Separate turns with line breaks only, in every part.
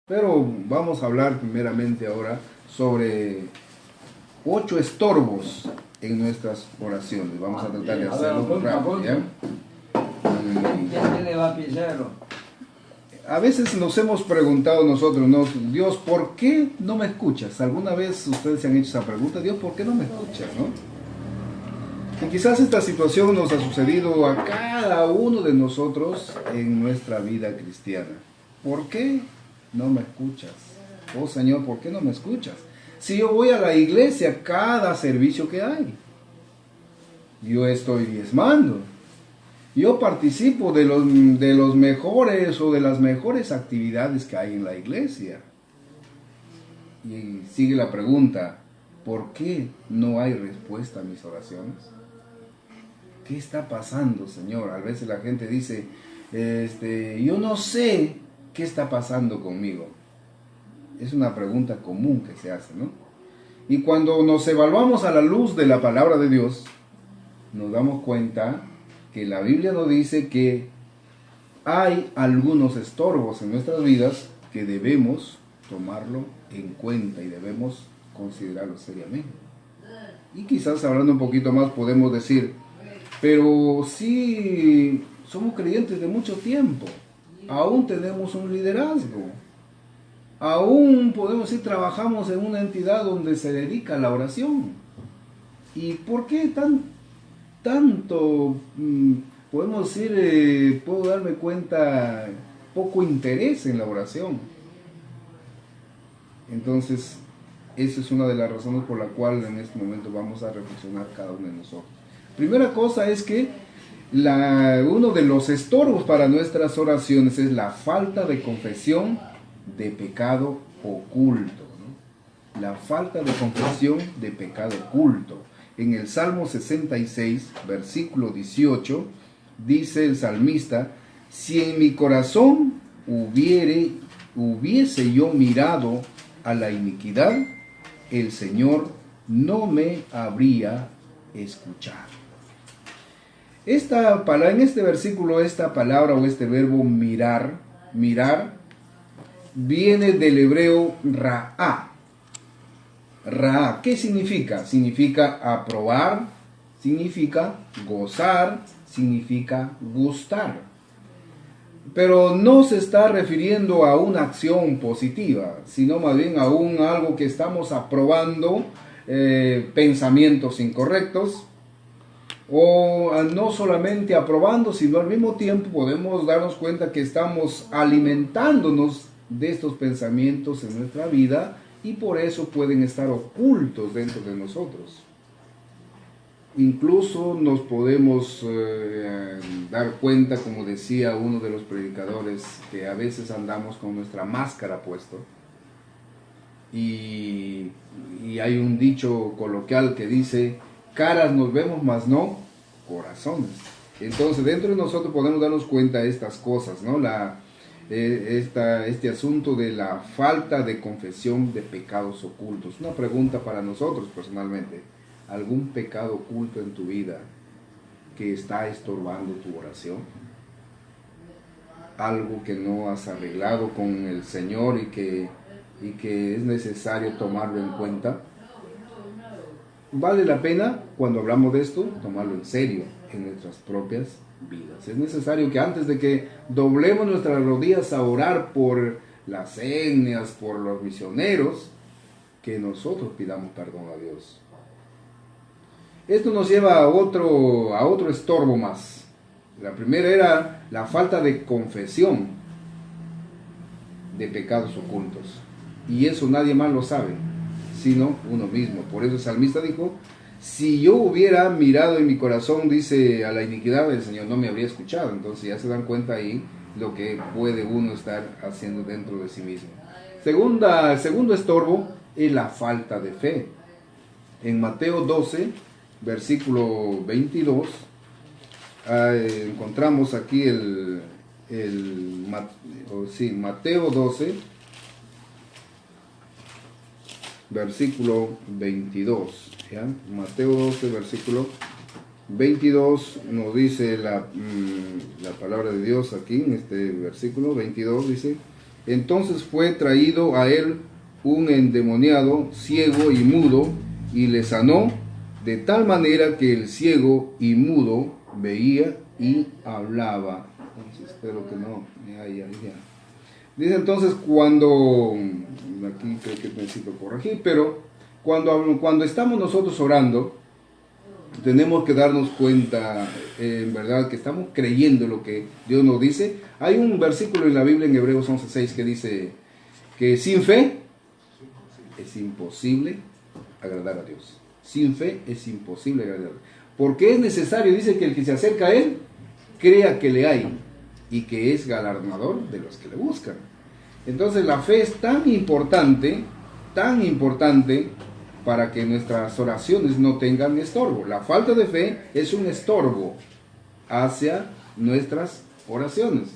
Pero vamos a hablar primeramente ahora sobre 8 estorbos en nuestras oraciones. Vamos a tratar de hacerlo rápido, ¿ya?
¿Quién tiene lapicero?
A veces nos hemos preguntado nosotros, ¿no? Dios, ¿por qué no me escuchas? ¿Alguna vez ustedes se han hecho esa pregunta? Dios, ¿por qué no me escuchas? ¿No? Y quizás esta situación nos ha sucedido a cada uno de nosotros en nuestra vida cristiana. ¿Por qué no me escuchas? Oh Señor, ¿por qué no me escuchas? Si yo voy a la iglesia cada servicio que hay, yo estoy diezmando, yo participo de los mejores o de las mejores actividades que hay en la iglesia. Y sigue la pregunta, ¿por qué no hay respuesta a mis oraciones? ¿Qué está pasando, Señor? A veces la gente dice, yo no sé qué está pasando conmigo. Es una pregunta común que se hace, ¿no? Y cuando nos evaluamos a la luz de la palabra de Dios, nos damos cuenta que la Biblia nos dice que hay algunos estorbos en nuestras vidas que debemos tomarlo en cuenta y debemos considerarlo seriamente. Y quizás hablando un poquito más podemos decir, pero sí somos creyentes de mucho tiempo, aún tenemos un liderazgo, aún podemos decir trabajamos en una entidad donde se dedica a la oración. ¿Y por qué tanto, podemos decir, puedo darme cuenta, poco interés en la oración? Entonces, esa es una de las razones por la cual en este momento vamos a reflexionar cada uno de nosotros. Primera cosa es que uno de los estorbos para nuestras oraciones es la falta de confesión de pecado oculto, ¿no? La falta de confesión de pecado oculto. En el Salmo 66, versículo 18, dice el salmista, si en mi corazón hubiese yo mirado a la iniquidad, el Señor no me habría escuchado. En este versículo, esta palabra o este verbo mirar, viene del hebreo ra'a. Ra'a, ¿qué significa? Significa aprobar, significa gozar, significa gustar. Pero no se está refiriendo a una acción positiva, sino más bien a algo que estamos aprobando, pensamientos incorrectos, o no solamente aprobando, sino al mismo tiempo podemos darnos cuenta que estamos alimentándonos de estos pensamientos en nuestra vida y por eso pueden estar ocultos dentro de nosotros. Incluso nos podemos dar cuenta, como decía uno de los predicadores, que a veces andamos con nuestra máscara puesto. Y hay un dicho coloquial que dice, caras nos vemos, mas no corazones. Entonces dentro de nosotros podemos darnos cuenta de estas cosas, ¿no? Este asunto de la falta de confesión de pecados ocultos. Una pregunta para nosotros personalmente. ¿Algún pecado oculto en tu vida que está estorbando tu oración? Algo que no has arreglado con el Señor y que es necesario tomarlo en cuenta. Vale la pena, cuando hablamos de esto, tomarlo en serio en nuestras propias vidas. Es necesario que antes de que doblemos nuestras rodillas a orar por las etnias, por los misioneros, que nosotros pidamos perdón a Dios. Esto nos lleva a otro estorbo más. La primera era la falta de confesión de pecados ocultos. Y eso nadie más lo sabe, sino uno mismo. Por eso el salmista dijo, si yo hubiera mirado en mi corazón, dice, a la iniquidad, el Señor no me habría escuchado. Entonces ya se dan cuenta ahí lo que puede uno estar haciendo dentro de sí mismo. Segundo estorbo es la falta de fe. En Mateo 12, versículo 22, encontramos aquí Mateo 12, versículo 22. ¿Ya? Mateo 12, versículo 22 nos dice la palabra de Dios aquí, en este versículo 22 dice, Entonces fue traído a él un endemoniado, ciego y mudo, y le sanó de tal manera que el ciego y mudo veía y hablaba. Entonces, espero que no. Ya. Dice entonces cuando, aquí creo que necesito corregir, pero cuando estamos nosotros orando, tenemos que darnos cuenta, en verdad, que estamos creyendo lo que Dios nos dice. Hay un versículo en la Biblia, en Hebreos 11:6, que dice que sin fe es imposible agradar a Dios. Sin fe es imposible agradar a Dios. Porque es necesario, dice, que el que se acerca a Él crea que le hay y que es galardonador de los que le buscan. Entonces la fe es tan importante para que nuestras oraciones no tengan estorbo. La falta de fe es un estorbo hacia nuestras oraciones.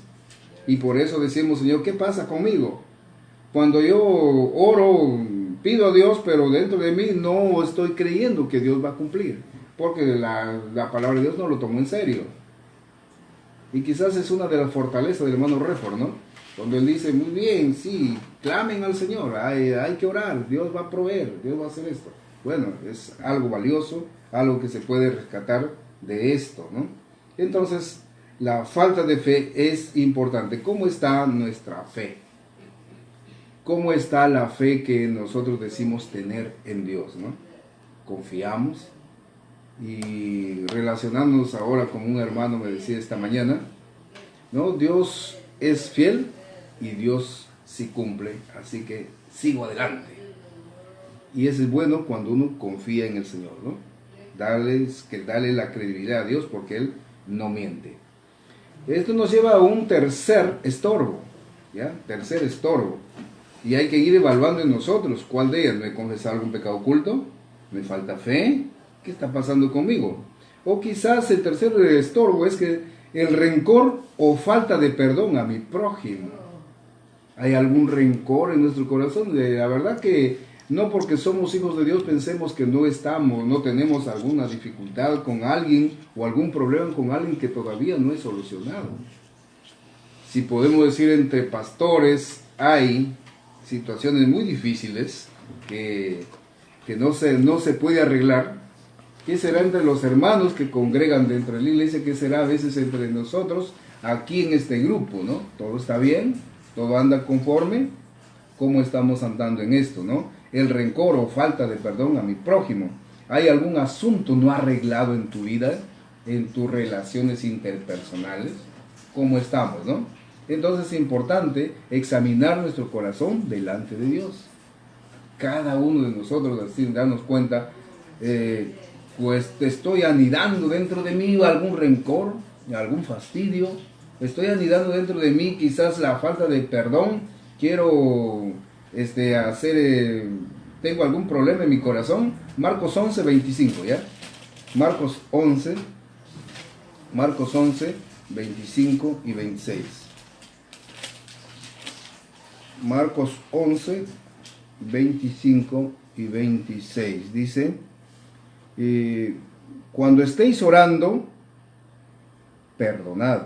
Y por eso decimos, Señor, ¿qué pasa conmigo? Cuando yo oro, pido a Dios, pero dentro de mí no estoy creyendo que Dios va a cumplir. Porque la palabra de Dios no lo tomó en serio. Y quizás es una de las fortalezas del hermano Redford, ¿no? Donde él dice, muy bien, sí, clamen al Señor, hay que orar, Dios va a proveer, Dios va a hacer esto. Bueno, es algo valioso, algo que se puede rescatar de esto, ¿no? Entonces, la falta de fe es importante. ¿Cómo está nuestra fe? ¿Cómo está la fe que nosotros decimos tener en Dios, ¿no? ¿Confiamos? Y relacionándonos ahora con un hermano me decía esta mañana, ¿no? Dios es fiel y Dios sí cumple, así que sigo adelante. Y eso es bueno cuando uno confía en el Señor, ¿no? Dale la credibilidad a Dios porque Él no miente. Esto nos lleva a un tercer estorbo, ¿ya? Tercer estorbo. Y hay que ir evaluando en nosotros cuál de ellas. ¿Me he confesado algún pecado oculto? ¿Me falta fe? ¿Qué está pasando conmigo? O quizás el tercer estorbo es que el rencor o falta de perdón a mi prójimo. ¿Hay algún rencor en nuestro corazón? La verdad que no porque somos hijos de Dios pensemos que no tenemos alguna dificultad con alguien o algún problema con alguien que todavía no es solucionado. Si podemos decir entre pastores hay situaciones muy difíciles que no se puede arreglar. ¿Qué será entre los hermanos que congregan dentro de la iglesia? ¿Qué será a veces entre nosotros aquí en este grupo, ¿no? ¿Todo está bien? ¿Todo anda conforme? ¿Cómo estamos andando en esto, no? El rencor o falta de perdón a mi prójimo. ¿Hay algún asunto no arreglado en tu vida, en tus relaciones interpersonales? ¿Cómo estamos, no? Entonces es importante examinar nuestro corazón delante de Dios. Cada uno de nosotros, así darnos cuenta, pues estoy anidando dentro de mí algún rencor, algún fastidio, estoy anidando dentro de mí quizás la falta de perdón, quiero tengo algún problema en mi corazón. Marcos 11, 25, ¿ya? Marcos 11, 25 y 26. Marcos 11, 25 y 26. Dice, cuando estéis orando, perdonad.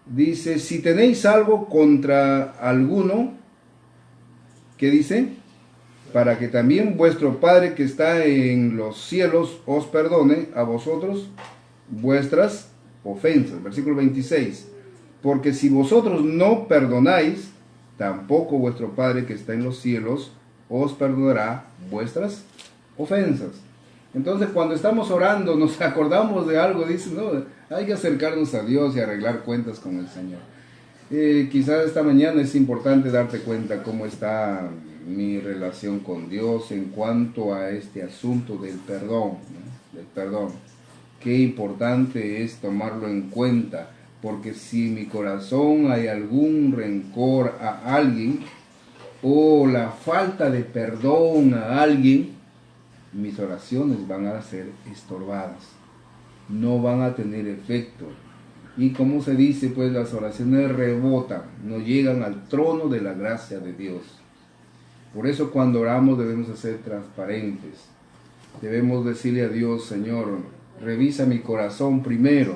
Dice, si tenéis algo contra alguno, ¿qué dice? Para que también vuestro Padre que está en los cielos os perdone a vosotros vuestras ofensas. Versículo 26. Porque si vosotros no perdonáis, tampoco vuestro Padre que está en los cielos os perdonará vuestras ofensas. Entonces cuando estamos orando nos acordamos de algo, dice, no, hay que acercarnos a Dios y arreglar cuentas con el Señor. Quizás esta mañana es importante darte cuenta cómo está mi relación con Dios en cuanto a este asunto del perdón, ¿no? Del perdón. Qué importante es tomarlo en cuenta, porque si en mi corazón hay algún rencor a alguien o la falta de perdón a alguien, mis oraciones van a ser estorbadas, no van a tener efecto. Y como se dice, pues las oraciones rebotan, no llegan al trono de la gracia de Dios. Por eso cuando oramos debemos ser transparentes. Debemos decirle a Dios, Señor, revisa mi corazón primero,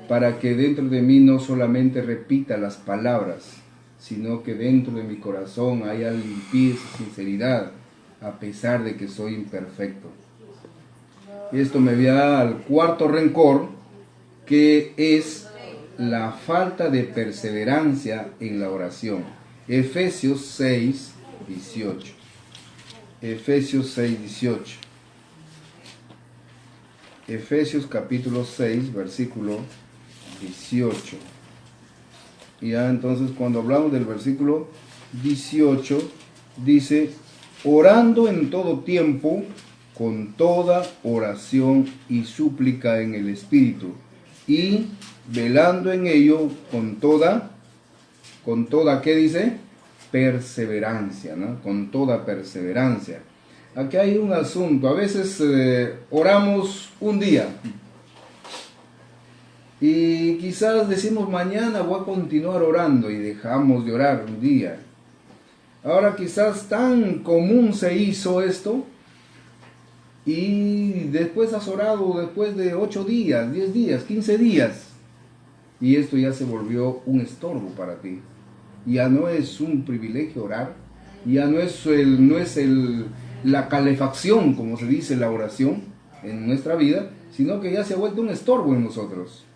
para que dentro de mí no solamente repita las palabras, sino que dentro de mi corazón haya limpieza y sinceridad, a pesar de que soy imperfecto. Esto me va al cuarto rencor, que es la falta de perseverancia en la oración. Efesios 6, 18. Efesios 6, 18. Efesios capítulo 6, versículo 18. Y ya entonces cuando hablamos del versículo 18, dice, orando en todo tiempo, con toda oración y súplica en el Espíritu, y velando en ello con toda, ¿qué dice? Perseverancia, ¿no? Con toda perseverancia. Aquí hay un asunto, a veces oramos un día, y quizás decimos mañana voy a continuar orando y dejamos de orar un día. Ahora quizás tan común se hizo esto y después has orado después de 8 días, 10 días, 15 días y esto ya se volvió un estorbo para ti. Ya no es un privilegio orar, ya no es la calefacción, como se dice la oración en nuestra vida, sino que ya se ha vuelto un estorbo en nosotros.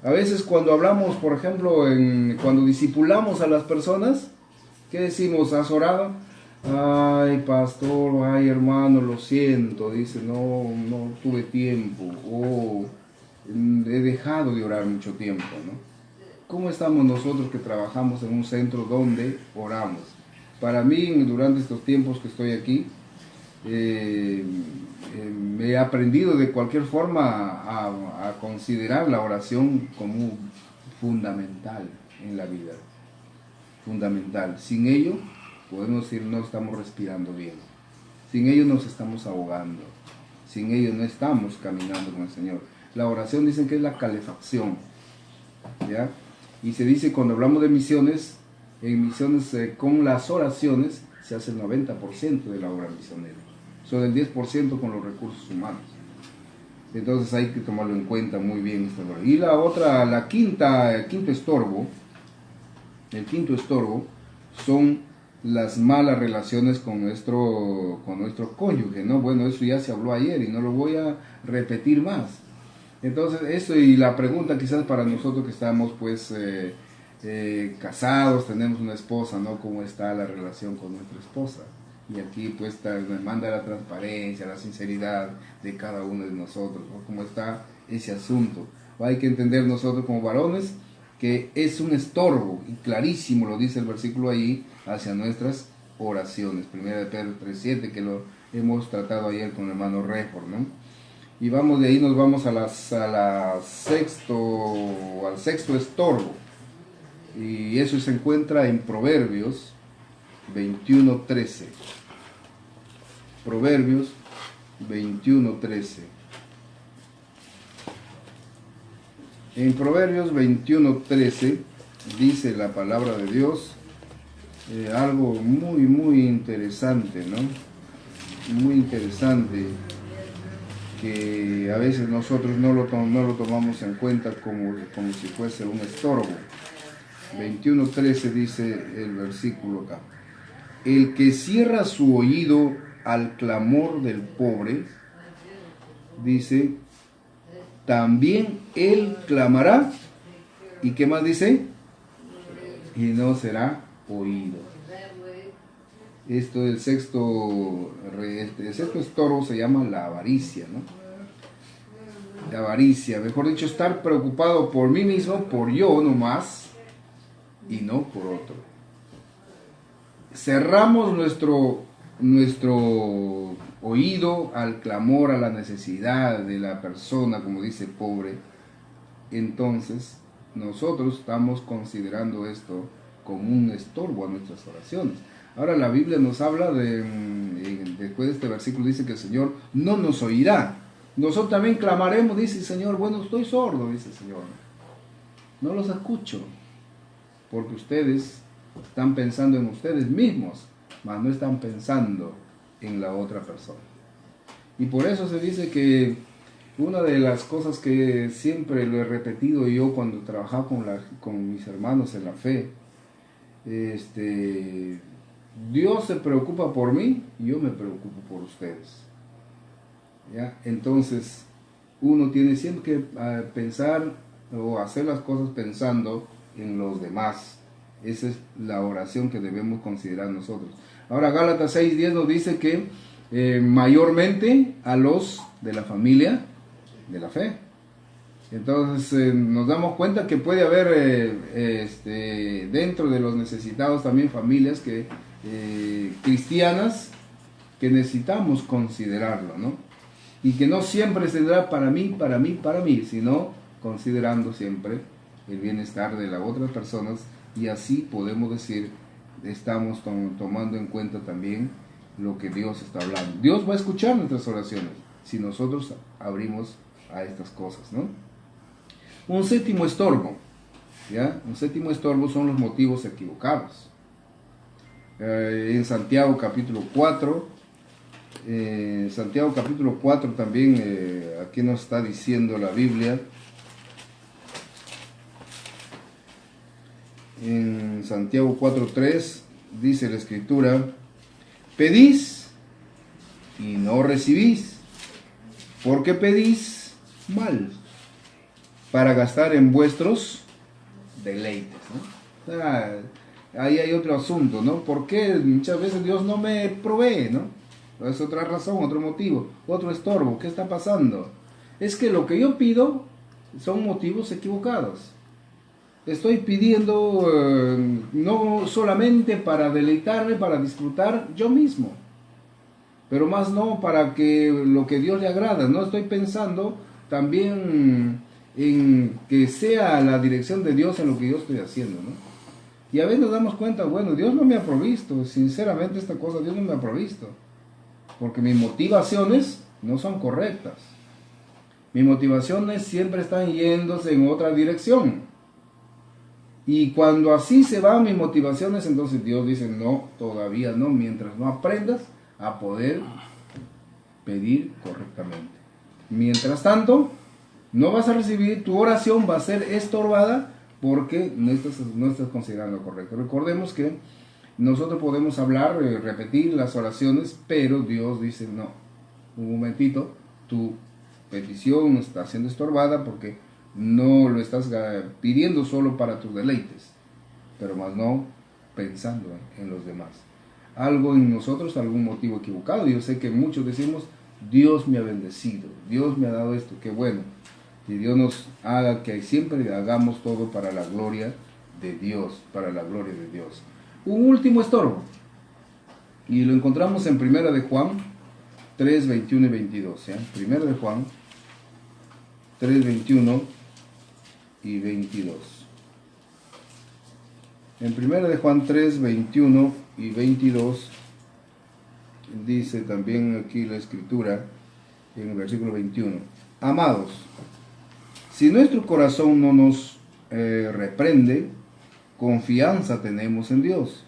A veces cuando hablamos, por ejemplo, cuando discipulamos a las personas, ¿qué decimos? ¿Has orado? Ay, pastor, ay, hermano, lo siento. Dice, no tuve tiempo. Oh, he dejado de orar mucho tiempo, ¿no? ¿Cómo estamos nosotros que trabajamos en un centro donde oramos? Para mí, durante estos tiempos que estoy aquí, me he aprendido de cualquier forma a considerar la oración como fundamental en la vida. Fundamental. Sin ello, podemos decir, no estamos respirando bien. Sin ello nos estamos ahogando. Sin ello no estamos caminando con el Señor. La oración dicen que es la calefacción, ¿ya? Y se dice cuando hablamos de misiones, en misiones con las oraciones se hace el 90% de la obra misionera. Solo el 10% con los recursos humanos. Entonces hay que tomarlo en cuenta muy bien. Y la otra, el quinto estorbo son las malas relaciones con nuestro cónyuge, ¿no? Bueno, eso ya se habló ayer y no lo voy a repetir más. Entonces, eso y la pregunta quizás para nosotros que estamos pues casados, tenemos una esposa, ¿no? ¿Cómo está la relación con nuestra esposa? Y aquí pues nos manda la transparencia, la sinceridad de cada uno de nosotros, ¿no? ¿Cómo está ese asunto? Hay que entender nosotros como varones que es un estorbo, y clarísimo lo dice el versículo ahí, hacia nuestras oraciones. 1 de Pedro 3:7, que lo hemos tratado ayer con el hermano Refor, ¿no? Y vamos de ahí, nos vamos al sexto estorbo. Y eso se encuentra en Proverbios 21:13. Proverbios 21:13. En Proverbios 21:13 dice la palabra de Dios algo muy, muy interesante, ¿no? Muy interesante, que a veces nosotros no lo tomamos en cuenta como si fuese un estorbo. 21:13 dice el versículo acá. El que cierra su oído al clamor del pobre, dice, también él clamará, ¿y qué más dice? Y no será oído. Esto el sexto estorbo se llama la avaricia, ¿no? La avaricia, mejor dicho, estar preocupado por mí mismo, por yo nomás, y no por otro. Cerramos nuestro oído al clamor, a la necesidad de la persona, como dice pobre. Entonces, nosotros estamos considerando esto como un estorbo a nuestras oraciones. Ahora la Biblia nos habla después de este versículo dice que el Señor no nos oirá. Nosotros también clamaremos, dice el Señor, bueno, estoy sordo, dice el Señor. No los escucho, porque ustedes están pensando en ustedes mismos, mas no están pensando en la otra persona. Y por eso se dice que una de las cosas que siempre lo he repetido yo cuando trabajaba con mis hermanos en la fe, Dios se preocupa por mí y yo me preocupo por ustedes. ¿Ya? Entonces, uno tiene siempre que pensar o hacer las cosas pensando en los demás. Esa es la oración que debemos considerar nosotros. Ahora, Gálatas 6:10 nos dice que mayormente a los de la familia de la fe. Entonces nos damos cuenta que puede haber dentro de los necesitados también familias cristianas que necesitamos considerarlo, ¿no? Y que no siempre será para mí, sino considerando siempre el bienestar de las otras personas, y así podemos decir, estamos tomando en cuenta también lo que Dios está hablando. Dios va a escuchar nuestras oraciones si nosotros abrimos a estas cosas, ¿no? Un séptimo estorbo, ¿ya? Un séptimo estorbo son los motivos equivocados. En Santiago capítulo 4, también, aquí nos está diciendo la Biblia, en Santiago 4:3 dice la Escritura: pedís y no recibís, porque pedís mal, para gastar en vuestros deleites, ¿no? O sea, ahí hay otro asunto, ¿no? ¿Por qué muchas veces Dios no me provee, ¿no? Es otra razón, otro motivo, otro estorbo. ¿Qué está pasando? Es que lo que yo pido son motivos equivocados. Estoy pidiendo no solamente para deleitarme, para disfrutar yo mismo, pero más no para que lo que Dios le agrada. No estoy pensando también en que sea la dirección de Dios en lo que yo estoy haciendo, ¿no? Y a veces nos damos cuenta, bueno, Dios no me ha provisto, sinceramente esta cosa Dios no me ha provisto, porque mis motivaciones no son correctas. Mis motivaciones siempre están yéndose en otra dirección. Y cuando así se van mis motivaciones, entonces Dios dice, no, todavía no, mientras no aprendas a poder pedir correctamente. Mientras tanto, no vas a recibir, tu oración va a ser estorbada porque no estás considerando lo correcto. Recordemos que nosotros podemos hablar, repetir las oraciones, pero Dios dice, no, un momentito, tu petición está siendo estorbada porque no lo estás pidiendo solo para tus deleites, pero más no pensando en los demás. Algo en nosotros, algún motivo equivocado. Yo sé que muchos decimos, Dios me ha bendecido, Dios me ha dado esto, qué bueno. Y Dios nos haga que siempre hagamos todo para la gloria de Dios, para la gloria de Dios. Un último estorbo, y lo encontramos en 1 de Juan 3, 21 y 22. 1 de Juan 3, 21 y 22. En 1 de Juan 3, 21 y 22 dice también aquí la Escritura, en el versículo 21: amados, si nuestro corazón no nos reprende, confianza tenemos en Dios,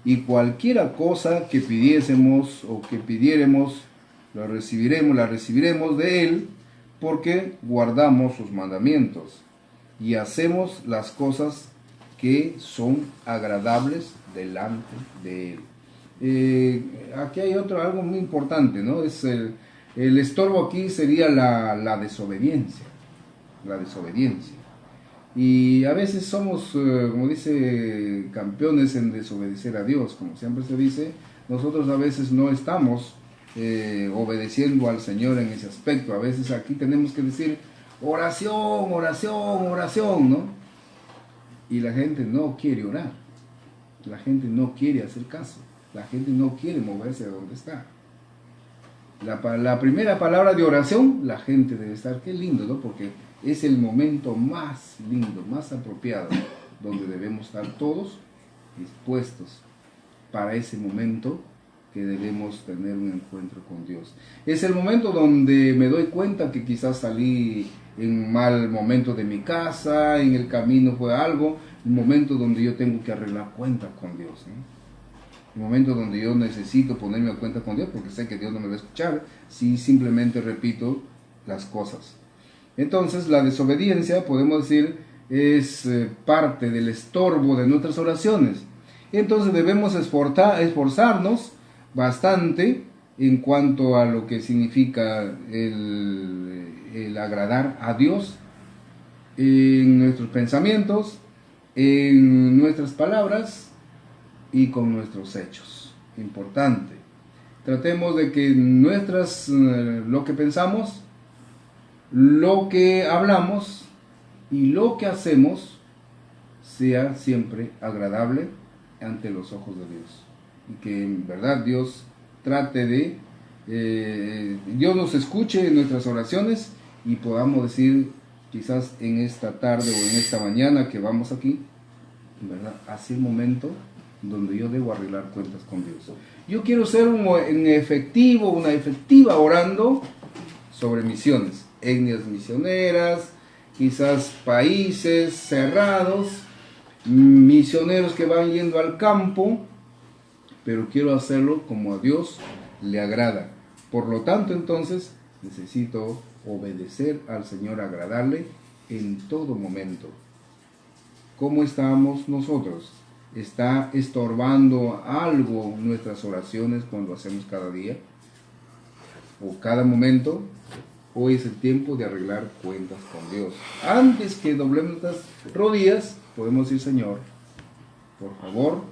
y cualquiera cosa que pidiésemos o que pidiéremos, la recibiremos de Él, porque guardamos sus mandamientos y hacemos las cosas que son agradables delante de Él. Aquí hay algo muy importante, ¿no? Es el estorbo aquí sería la desobediencia. La desobediencia. Y a veces somos, como dice, campeones en desobedecer a Dios, como siempre se dice. Nosotros a veces no estamos obedeciendo al Señor en ese aspecto. A veces aquí tenemos que decir oración, oración, oración, ¿no? Y la gente no quiere orar. La gente no quiere hacer caso. La gente no quiere moverse de donde está. La primera palabra de oración, la gente debe estar, qué lindo, ¿no? Porque es el momento más lindo, más apropiado, donde debemos estar todos dispuestos para ese momento que debemos tener un encuentro con Dios. Es el momento donde me doy cuenta que quizás salí en mal momento de mi casa, en el camino fue algo, el momento donde yo tengo que arreglar cuentas con Dios, ¿no? El momento donde yo necesito ponerme a cuenta con Dios, porque sé que Dios no me va a escuchar si simplemente repito las cosas. Entonces, la desobediencia, podemos decir, es parte del estorbo de nuestras oraciones. Entonces debemos esforzarnos bastante en cuanto a lo que significa el agradar a Dios en nuestros pensamientos, en nuestras palabras y con nuestros hechos. Importante. Tratemos de que lo que pensamos, lo que hablamos y lo que hacemos sea siempre agradable ante los ojos de Dios. Y que en verdad Dios trate de, Dios nos escuche en nuestras oraciones y podamos decir, quizás en esta tarde o en esta mañana que vamos aquí, en verdad, hacia el momento donde yo debo arreglar cuentas con Dios. Yo quiero ser una efectiva orando sobre misiones, etnias misioneras, quizás países cerrados, misioneros que van yendo al campo, pero quiero hacerlo como a Dios le agrada. Por lo tanto, entonces, necesito obedecer al Señor, agradarle en todo momento. ¿Cómo estamos nosotros? ¿Está estorbando algo nuestras oraciones cuando hacemos cada día? ¿O cada momento? Hoy es el tiempo de arreglar cuentas con Dios. Antes que doblemos nuestras rodillas, podemos decir, Señor, por favor,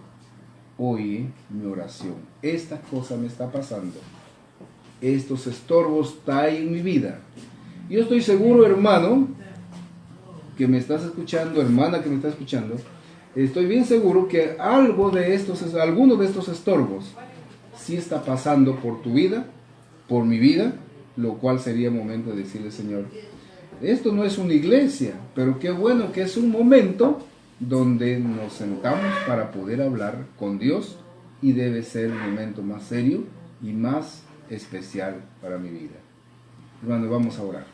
oye mi oración. Esta cosa me está pasando. Estos estorbos hay en mi vida. Yo estoy seguro, hermano, que me estás escuchando, hermana que me está escuchando, estoy bien seguro que alguno de estos estorbos sí está pasando por tu vida, por mi vida, lo cual sería momento de decirle, Señor, esto no es una iglesia, pero qué bueno que es un momento donde nos sentamos para poder hablar con Dios y debe ser el momento más serio y más especial para mi vida. Hermano, vamos a orar.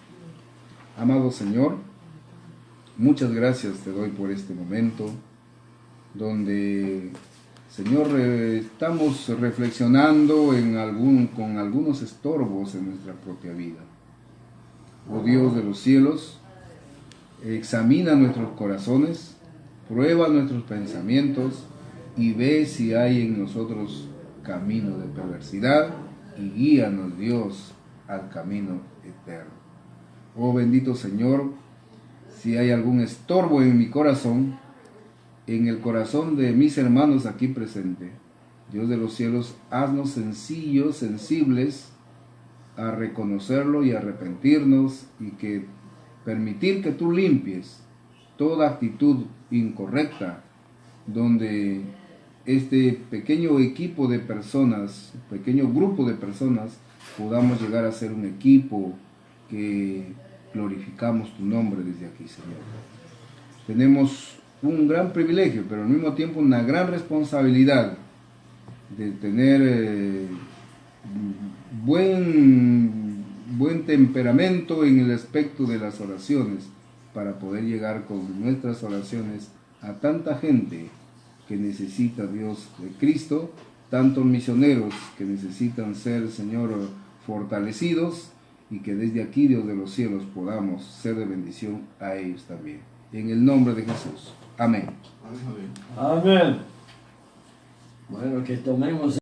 Amado Señor, muchas gracias te doy por este momento donde, Señor, estamos reflexionando con algunos estorbos en nuestra propia vida. Oh Dios de los cielos, examina nuestros corazones, prueba nuestros pensamientos y ve si hay en nosotros camino de perversidad y guíanos, Dios, al camino eterno. Oh bendito Señor, si hay algún estorbo en mi corazón, en el corazón de mis hermanos aquí presentes, Dios de los cielos, haznos sencillos, sensibles a reconocerlo y arrepentirnos y que permitir que tú limpies toda actitud incorrecta donde este pequeño equipo de personas, pequeño grupo de personas, podamos llegar a ser un equipo que glorificamos tu nombre desde aquí, Señor. Tenemos un gran privilegio, pero al mismo tiempo una gran responsabilidad de tener buen temperamento en el aspecto de las oraciones para poder llegar con nuestras oraciones a tanta gente que necesita Dios de Cristo, tantos misioneros que necesitan ser, Señor, fortalecidos y que desde aquí, Dios de los cielos, podamos ser de bendición a ellos también. En el nombre de Jesús. Amén.
Amén. Bueno, que tomemos